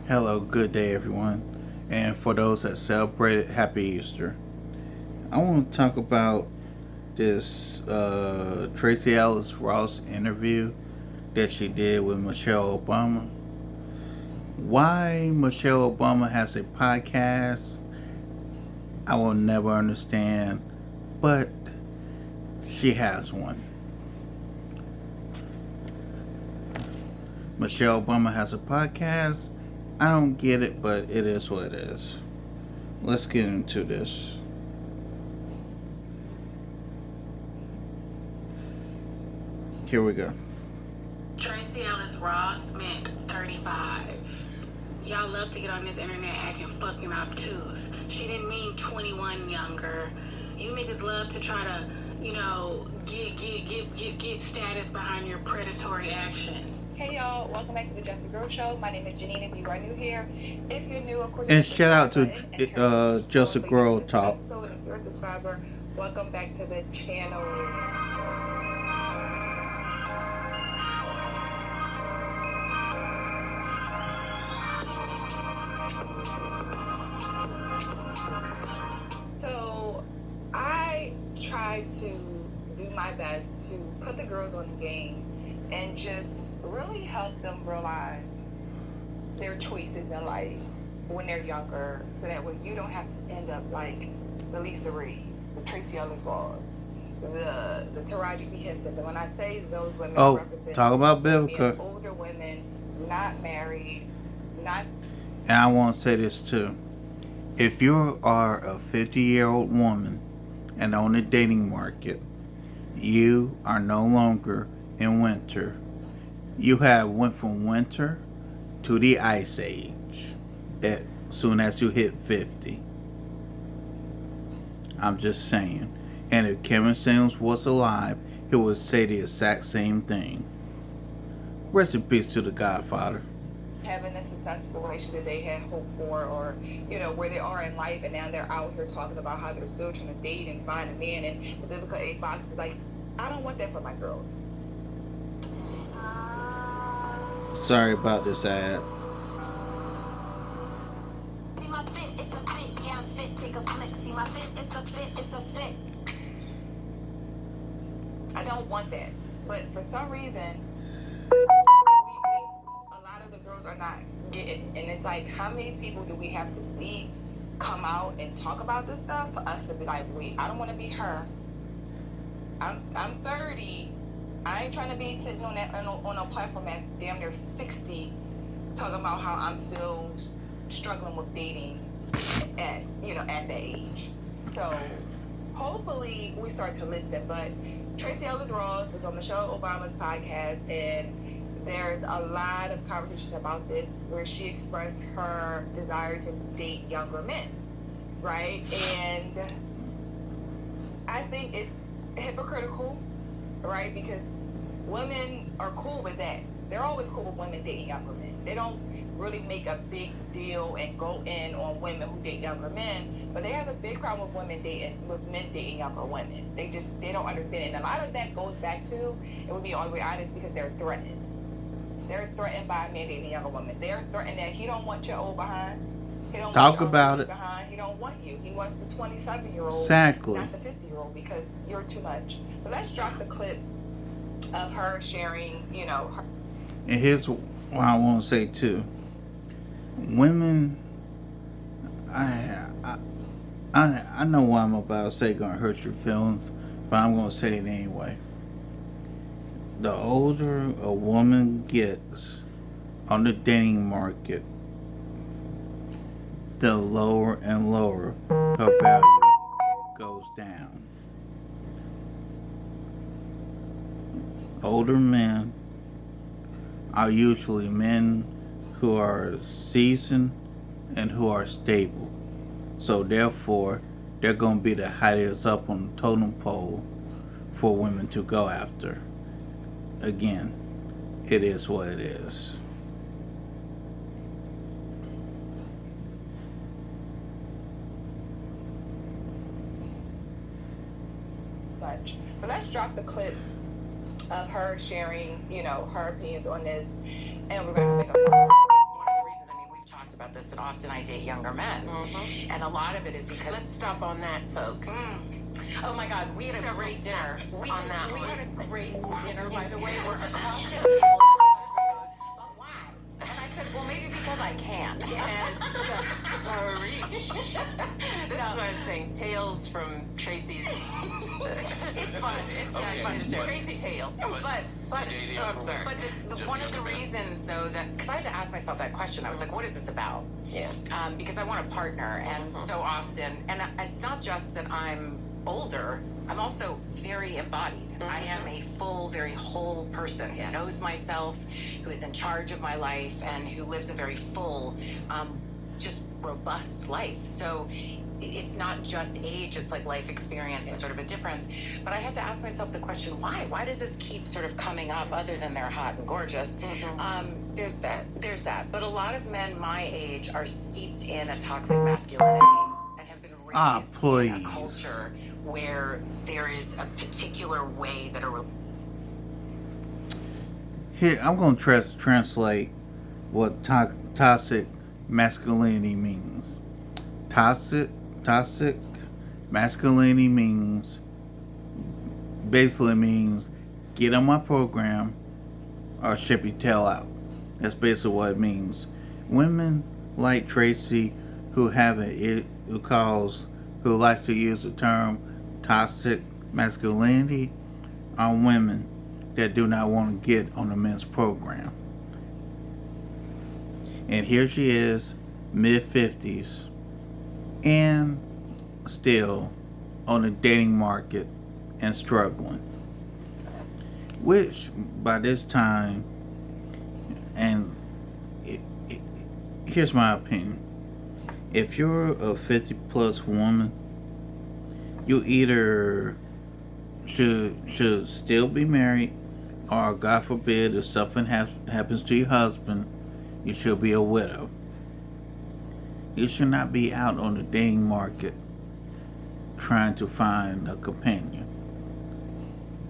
Hello, good day, everyone. And for those that celebrated, Happy Easter. I want to talk about this Tracy Ellis Ross interview that she did with Michelle Obama. Why Michelle Obama has a podcast, I will never understand, but she has one. Michelle Obama has a podcast. I don't get it, but it is what it is. Let's get into this. Here we go. Tracy Ellis Ross meant 35. Y'all love to get on this internet acting fucking obtuse. She didn't mean 21 younger. You niggas love to try to, get status behind your predatory actions. Hey y'all, welcome back to the Just a Girl Show. My name is Janine. If you are new here, if you're new, of course. And shout out to Just a Girl Talk. So if you're a subscriber, welcome back to the channel. So I try to do my best to put the girls on game and just really help them realize their choices in life when they're younger, so that way you don't have to end up like the Lisa Reeves, the Tracy Ellis Ross, the Taraji P. Hensons. And when I say those women, represent talk about Vivica. Older women, not married, not. And I want to say this too. If you are a 50-year-old woman and on the dating market, you are no longer in winter. You have went from winter to the ice age as soon as you hit 50. I'm just saying. And if Kevin Samuels was alive, he would say the exact same thing. Rest in peace to the Godfather. Having a successful relationship that they had hoped for, or where they are in life, and now they're out here talking about how they're still trying to date and find a man, and the biblical 8 boxes. Like, I don't want that for my girls. Sorry about this ad. See my fit, it's a fit. Yeah, I'm fit. Take a flick. See my fit, it's a fit. It's a fit. I don't want that, but for some reason, a lot of the girls are not getting. And it's like, how many people do we have to see come out and talk about this stuff for us to be like, wait, I don't want to be her. I'm 30. I ain't trying to be sitting on a platform at damn near 60, talking about how I'm still struggling with dating at that age. So hopefully we start to listen. But Tracy Ellis Ross was on Michelle Obama's podcast, and there's a lot of conversations about this where she expressed her desire to date younger men, right? And I think it's hypocritical, right? Because women are cool with that. They're always cool with women dating younger men. They don't really make a big deal and go in on women who date younger men, but they have a big problem with men dating younger women. They don't understand it. And a lot of that goes back to, it would be all the way honest, because they're threatened. They're threatened by a man dating younger women. They're threatened that he don't want your old behind. He don't Talk want your about it. behind. He don't want you. He wants the 27-year-old, Exactly. not the 50-year-old, because you're too much. But let's drop the clip of her sharing, her. And here's what I want to say too. Women, I know what I'm about to say gonna hurt your feelings, but I'm gonna say it anyway. The older a woman gets on the dating market, the lower and lower her value goes down. Older men are usually men who are seasoned and who are stable. So therefore, they're going to be the highest up on the totem pole for women to go after. Again, it is what it is. But let's drop the clip of her sharing, her opinions on this, and we're going to make a talk. One of the reasons, we've talked that often I date younger men. And a lot of it is because... Let's stop on that, folks. Oh my God, we had a Several great dinner. steps We on that we one. had a great dinner, by the way. We're across the table. My husband goes, but why? And I said, well, maybe because I can. Yes. This is what I'm saying. Tales from Tracy's. It's fun. It's Okay, fun to share. Tracy tale. But Dating I'm sorry. But one of the reasons, though, that because I had to ask myself that question, I was like, what is this about? Yeah. Because I want a partner, and so often, and it's not just that I'm older, I'm also very embodied. I am a full, very whole person who knows myself, who is in charge of my life, and who lives a very full, just robust life. So it's not just age, it's like life experience and sort of a difference. But I had to ask myself the question, why? Why does this keep sort of coming up other than they're hot and gorgeous? There's that. But a lot of men my age are steeped in a toxic masculinity and have been raised in a culture where there is a particular way that Here, I'm going to translate what toxic masculinity means. Toxic masculinity basically means get on my program or ship your tail out. That's basically what it means. Women like Tracy who likes to use the term toxic masculinity are women that do not want to get on the men's program. And here she is, mid-50s, and still on the dating market and struggling. Which, by this time, and here's my opinion. If you're a 50-plus woman, you either should still be married, or God forbid, if something happens to your husband, you should be a widow. You should not be out on the dating market trying to find a companion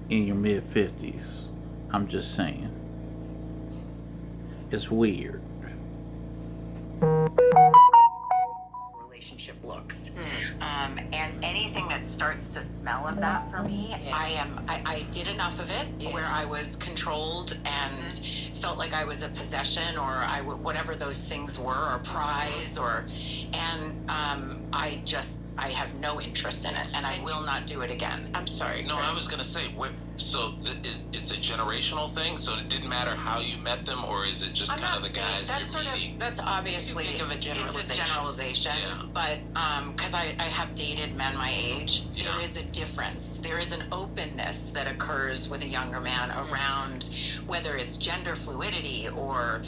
in your mid-50s. I'm just saying. It's weird. relationship looks. And anything that starts to smell of that for me, I did enough of it where I was controlled and felt like I was a possession or whatever those things were, or prize, I have no interest in it, and I will not do it again. I'm sorry. No, I was gonna say, it's a generational thing. So it didn't matter how you met them, or is it just I'm kind not of the saying guys you're meeting? that's obviously Too big of a generalization. It's a generalization, Yeah. but because I have dated men my age, there Yeah. is a difference. There is an openness that occurs with a younger man around whether it's gender fluidity or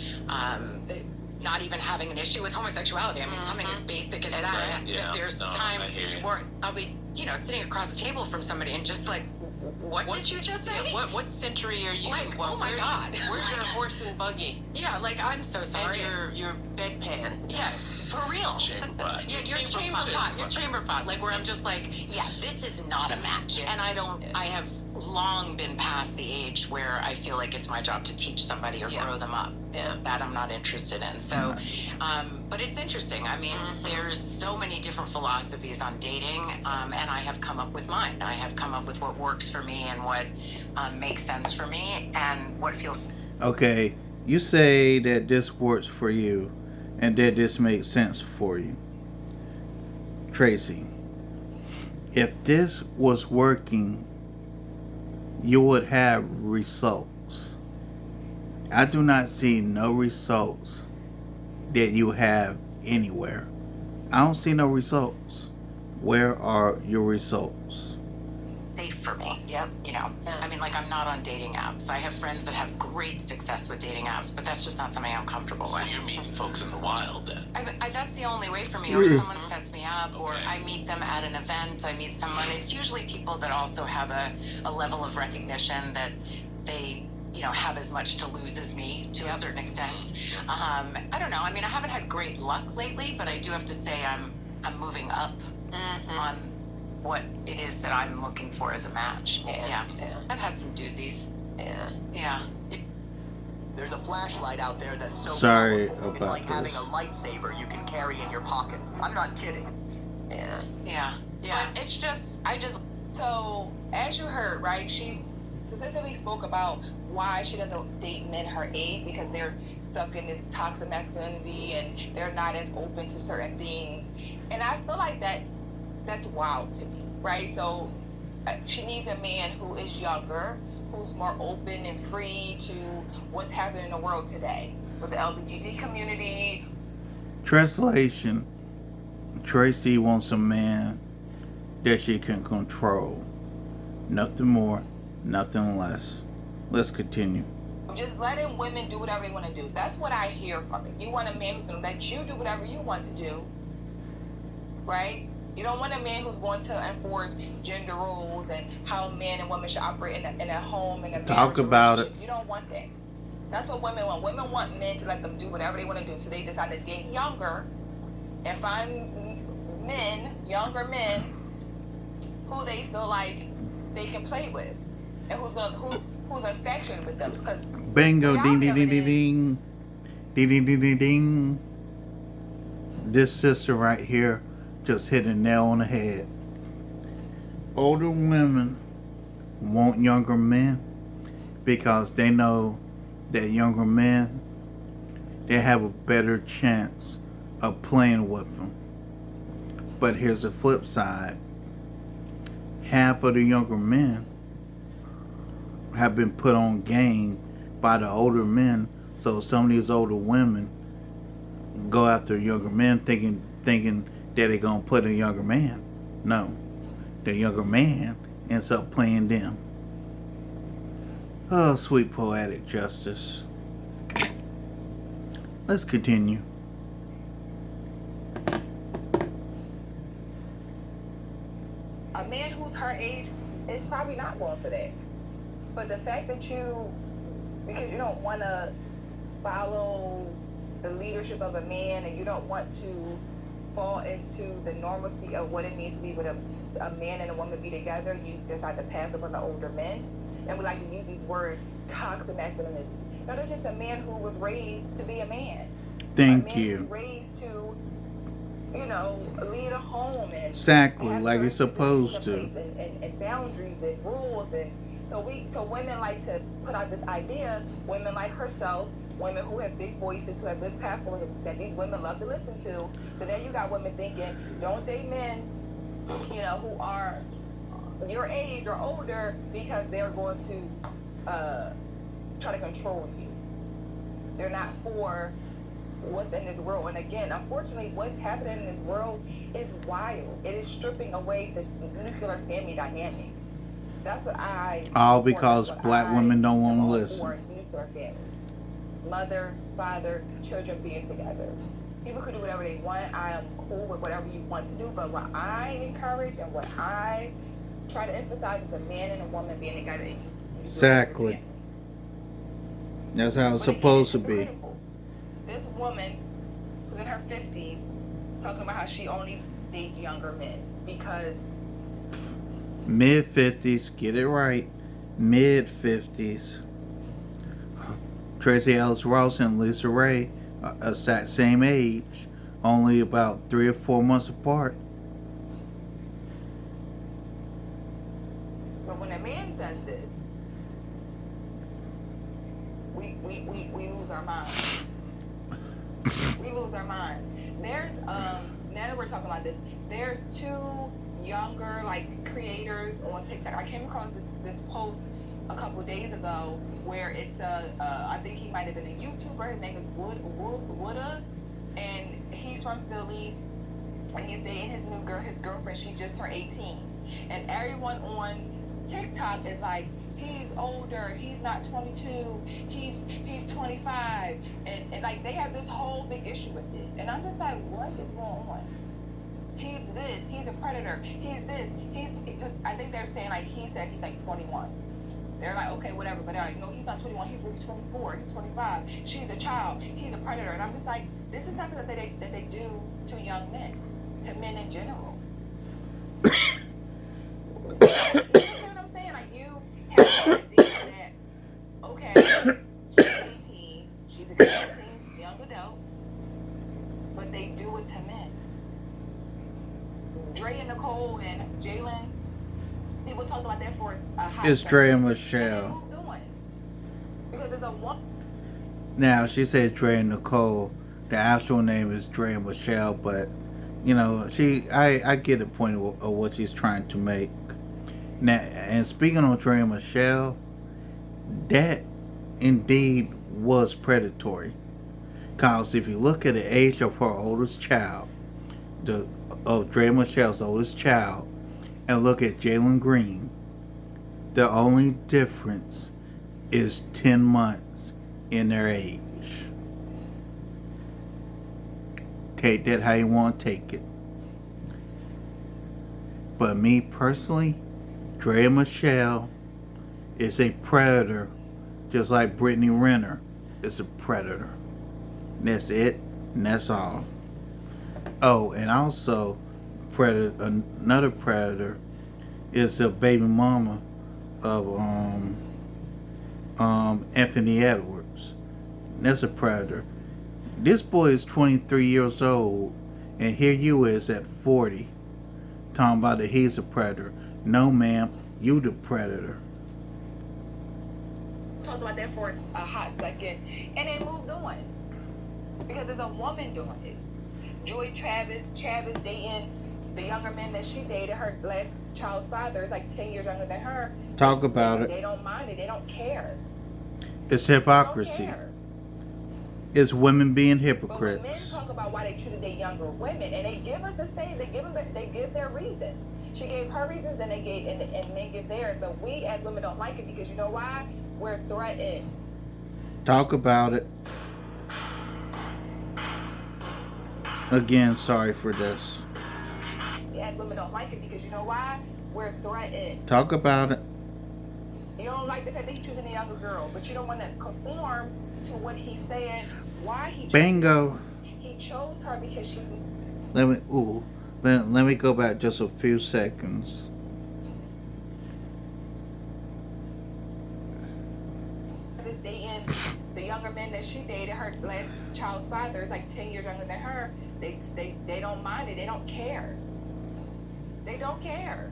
not even having an issue with homosexuality. I mean, something as basic as that. Yeah. There's No, times I hear you. where I'll be, sitting across the table from somebody and just like, what did you just say? Yeah, what century are you? Like, well, oh my God. Where's your horse and buggy? Yeah, like, I'm so sorry. And your bedpan. Yeah, for real. Chamber pot. Yeah, your chamber pot. Your chamber pot. Like, where I'm just like, yeah, this is not a match. And I have long been past the age where I feel like it's my job to teach somebody or grow them up. Yeah. That I'm not interested in. So, but it's interesting. I mean, there's so many different philosophies on dating, and I have come up with mine. I have come up with what works for me and what makes sense for me and what feels. Okay, you say that this works for you and that this makes sense for you. Tracy, if this was working, you would have results. I do not see no results that you have anywhere. I don't see no results. Where are your results? Safe for me. Yep. I mean, like, I'm not on dating apps. I have friends that have great success with dating apps, but that's just not something I'm comfortable So with. you're meeting folks in the wild then? That's the only way for me, or someone sets me up, or Okay. I meet them at an event. I meet someone. It's usually people that also have a level of recognition that they have as much to lose as me to a certain extent. I don't know. I mean, I haven't had great luck lately, but I do have to say I'm moving up on what it is that I'm looking for as a match. Yeah. I've had some doozies. Yeah. Yeah. There's a flashlight out there that's so Sorry powerful. It's about like having this. a lightsaber you can carry in your pocket. I'm not kidding. Yeah. But it's just, so as you heard, right, she specifically spoke about why she doesn't date men her age, because they're stuck in this toxic masculinity and they're not as open to certain things. And I feel like that's wild to me, right? So she needs a man who is younger, who's more open and free to what's happening in the world today with the LGBT community. Translation: Tracy wants a man that she can control. Nothing more, nothing less. Let's continue. Just letting women do whatever they want to do. That's what I hear from it. You want a man who's going to let you do whatever you want to do, right? You don't want a man who's going to enforce gender roles and how men and women should operate in a home and a Talk about it. You don't want that. That's what women want. Women want men to let them do whatever they want to do. So they decide to date younger and find men, younger men, who they feel like they can play with, and who's infatuated with them. Because Bingo, ding, ding, ding, ding, ding, ding, ding, ding, ding, ding. This sister right here just hit a nail on the head. Older women want younger men because they know that younger men, they have a better chance of playing with them. But here's the flip side. Half of the younger men have been put on game by the older men. So some of these older women go after younger men thinking that they're going to put a younger man. No. The younger man ends up playing them. Oh, sweet poetic justice. Let's continue. a man who's her age is probably not going for that. But the fact that because you don't want to follow the leadership of a man and you don't want to fall into the normalcy of what it means to be with a man and a woman be together, you decide to pass up on the older men. And we like to use these words, toxic masculinity. No, they're just a man who was raised to be a man. Thank a man you. Who's raised to, lead a home and exactly like it's supposed to. And boundaries and rules, and so women like to put out this idea. Women like herself, women who have big voices, who have big platforms that these women love to listen to. So then you got women thinking, don't date men, who are your age or older because they're going to try to control you. They're not for what's in this world. And again, unfortunately, what's happening in this world is wild. It is stripping away this nuclear family dynamic. That's what all because black women don't want to listen. Nuclear families. Mother, father, children being together. People can do whatever they want. I am cool with whatever you want to do, but what I encourage and what I try to emphasize is a man and a woman being together. Exactly. That's how it's supposed to be. This woman who's in her 50s talking about how she only dates younger men because mid-50s, get it right, mid-50s. Tracy Ellis Ross and Lisa Ray are same age, only about 3 or 4 months apart. But when a man says this, we lose our minds. We lose our minds. There's now that we're talking about this, there's 2 younger creators on TikTok. I came across this post a couple days ago where it's I think he might have been a YouTuber. His name is Wooda, and he's from Philly, and he's dating his girlfriend. She just turned 18, and everyone on TikTok is like, he's older, he's not 22, he's 25, and like they have this whole big issue with it, and I'm just like, what is going on? He's this, he's a predator, he's this, I think they're saying he said he's 21. They're like, okay, whatever, but they're like, no, he's not 21, he's really 24, he's 25, she's a child, he's a predator, and I'm just like, this is something that they do to young men, to men in general. You know what I'm saying? You have an idea that, okay, she's 18, but they do it to men. Dre and Nicole and Jalen, people talked about that for a hot It's second. Dre and And they Michelle. moved on. Because it's a woman. Now, she said Dre and Nicole. The actual name is Dre and Michelle, but, I get the point of what she's trying to make. Now, and speaking of Dre and Michelle, that indeed was predatory. Because if you look at the age of her oldest child, of Dre and Michelle's oldest child, and look at Jalen Green, the only difference is 10 months in their age. Take that how you want to take it. But me personally, Dre and Michelle is a predator, just like Brittany Renner is a predator. And that's it, and that's all. Oh, and also, another predator is the baby mama of Anthony Edwards. And that's a predator. This boy is 23 years old, and here you is at 40, talking about that he's a predator. No, ma'am, you the predator. Talked about that for a hot second, and they moved on. Because there's a woman doing it. Joy Travis dating the younger man that she dated. Her last child's father is like 10 years younger than her. Talk about it. They don't mind it. They don't care. It's They don't hypocrisy. care. It's women being But when men hypocrites. talk about why they treated their younger women, and they give us the same, they give their reasons. She gave her reasons, and and men give theirs. But we as women don't like it because you know why? We're threatened. Talk about it. Again, sorry for this. We as women don't like it because you know why? We're threatened. Talk about it. You don't like the fact that he's choosing a younger girl, but you don't want to conform to what he's saying. Why he chose Bingo. her. He chose her because she's Let me go back just a few seconds. dating the younger man that she dated. Her last child's father is like 10 years younger than her. They don't mind it. They don't care. They don't care.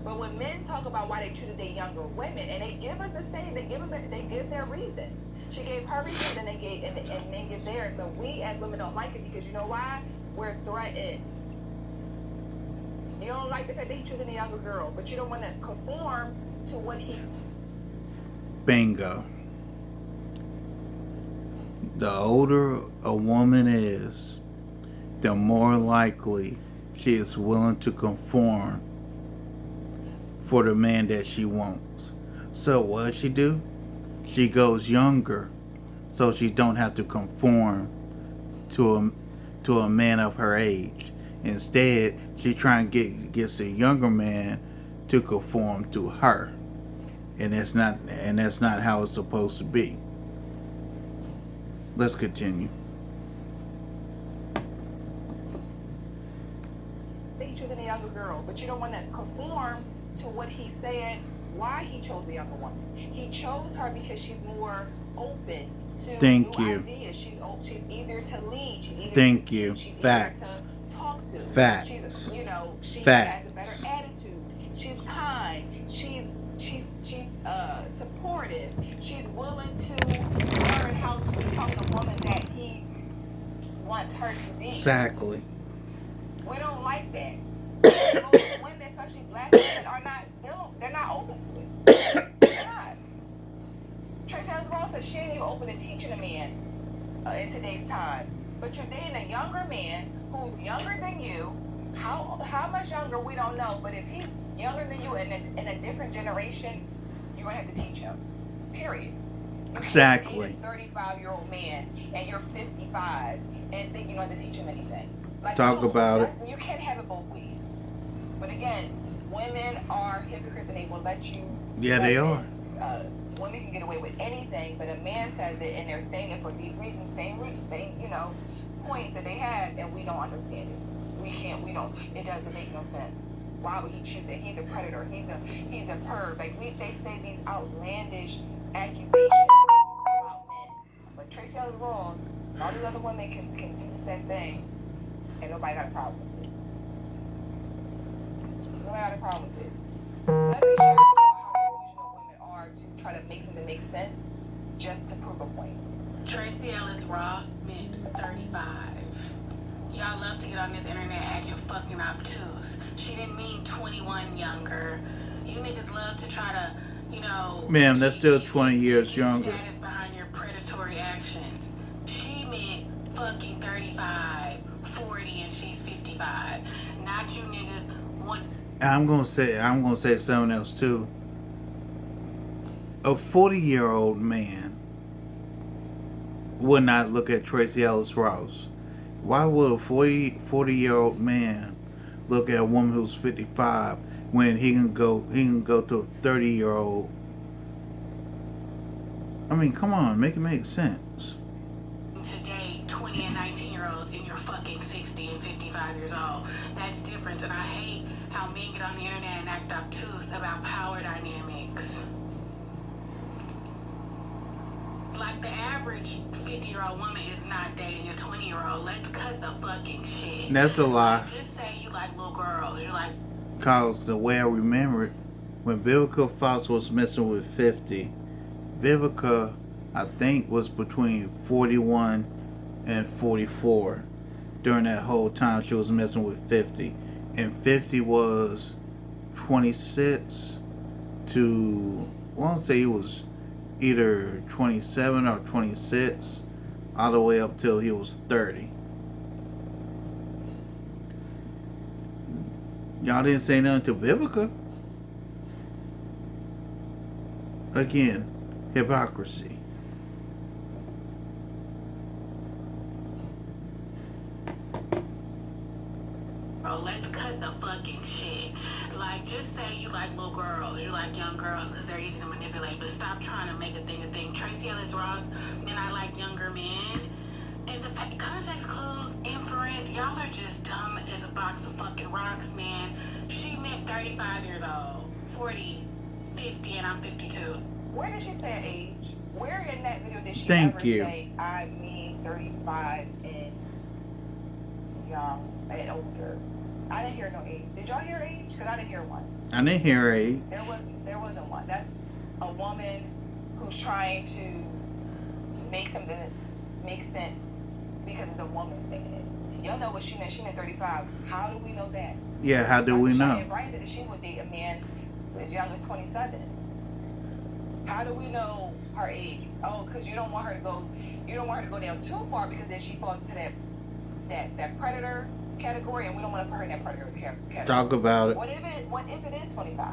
But when men talk about why they treated their younger women, and they give us the same, they give their reasons. She gave her reasons, and and men give theirs. But we as women don't like it because you know why? We're threatened. You don't like the fact that he's choosing a younger girl, but you don't want to conform to what he's. Bingo. The older a woman is, the more likely she is willing to conform for the man that she wants. So what does she do? She goes younger so she don't have to conform to a man of her age. Instead, she trying to gets the younger man to conform to her. And that's not how it's supposed to be. Let's continue. He's choosing a younger girl, but you don't want to conform to what he's saying. Why he chose the younger woman? He chose her because she's more open to Thank new you. ideas. She's easier to lead. She's easier Thank to you. teach. She's Facts. easier to talk to. Facts. She Facts. has a better attitude. She's kind. She's supportive. She's willing to learn how to become the woman that he wants her to be. Exactly. We don't like that. Most women, especially black women, they're not open to it. They're not. Trey Taylor Ross said she ain't even open to teaching a man in today's time. But you're dating a younger man who's younger than you. How much younger, we don't know. But if he's younger than you in a different generation, you're going to have to teach him. Period. Exactly. He's a 35-year-old man, and you're 55, and think you're going to teach him anything. Talk about it. You can't have it both ways. But again, women are hypocrites, and they will let you. Yeah, they are. Women can get away with anything, but a man says it, and they're saying it for these reasons, same points that they have, and we don't understand it. We don't. It doesn't make no sense. Why would he choose it? He's a predator. He's a perv. They say these outlandish accusations about men. But Trey Taylor Ross All these other women can do the same thing, and nobody got a problem with it. Nobody got a problem with it. Let me share with y'all how delusional women are to try to make something make sense just to prove a point. Tracy Ellis Ross, mid 35. Y'all love to get on this internet acting fucking obtuse. She didn't mean 21 younger. You niggas love to try to, Ma'am, that's still 20 years younger. Status behind your predatory actions. She meant fucking 35, 40, and she's 55. Not you niggas. I'm gonna say something else too. A 40-year-old man would not look at Tracy Ellis Ross. Why would a 40-year-old man look at a woman who's 55 when he can go to a 30-year-old? I mean, come on, make it make sense. Today, 20 and 19-year-olds, and you're fucking 60 and 55 years old. That's different, and I hate how men get on the internet and act obtuse about power dynamics. Like, the average 50-year-old woman is not dating a 20-year-old. Let's cut the fucking shit. That's a lie. Just say you like little girls. You like... Cause the way I remember it, when Vivica Fox was messing with 50, Vivica, I think, was between 41 and 44 during that whole time she was messing with 50. And 50 was 26 to, I want to say he was either 27 or 26, all the way up till he was 30. Y'all didn't say nothing to Vivica. Again, hypocrisy. Bro, let's cut the fucking shit. Like, just say you like little girls, you like young girls, because they're easy to manipulate, but stop trying to make a thing a thing. Tracy Ellis Ross, then I like younger men. And the context clues, inference, y'all are just dumb as a box of fucking rocks, man. She meant 35 years old, 40, 50, and I'm 52. Where did she say age? Where in that video did she Thank ever you. say, I mean 35 and young and older? I didn't hear no age. Did y'all hear age? Because I didn't hear one. I didn't hear age. There wasn't one. That's a woman who's trying to make something make sense because it's a woman saying it. Y'all know what she meant. She meant 35. How do we know that? Yeah, how do we know? Brian said that she would date a man who is young as 27. How do we know her age? Oh, because you don't want her to go down too far, because then she falls into that predator category, and we don't want to put her in that predator category. Talk about it. What if it is 25?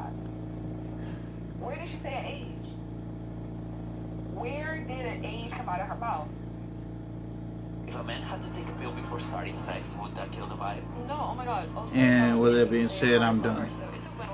Where did she say an age? Where did an age come out of her mouth? If a man had to take a pill before starting sex, would that kill the vibe? No, oh my god. Also, And with that being said, I'm done. So it's a win-win.